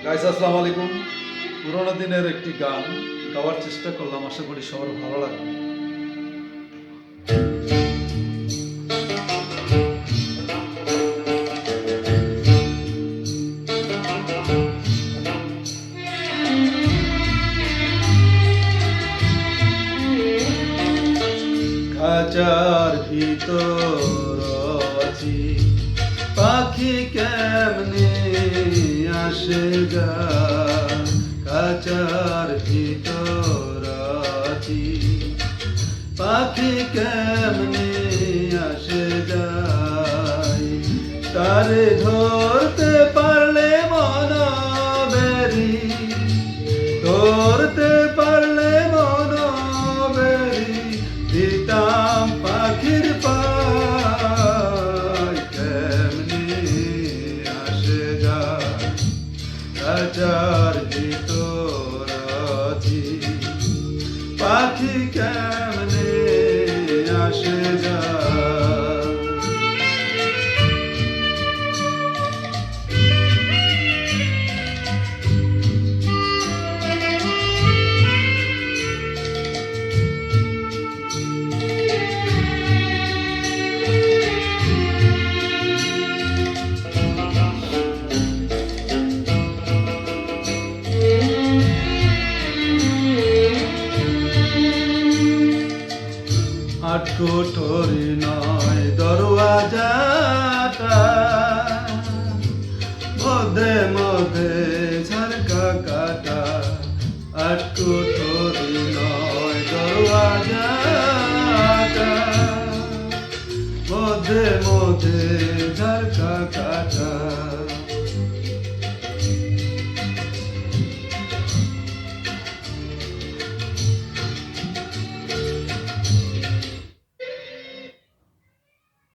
Guys আসসালামু আলাইকুম। পুরোনো দিনের একটি গান গাওয়ার চেষ্টা করলাম, আশা করি সবার ভালো লাগবে। খাঁচার ভিতর আছি, পাখি কেমনে আসে গা। খাঁচার ভিতর আছি, পাখি কেমনে আসে যায়। তারে ধরতে পারলে মন বেরি, ধরতে পারলে মন বেরি, দিতাম পাখির পায়। কেমনে আসে যায়, খাঁচার ভিতর আছি, পাখি কেমনে আসে যায়। আটকোঠরি নয় দরওয়াজাটা, মধ্যে মধ্যে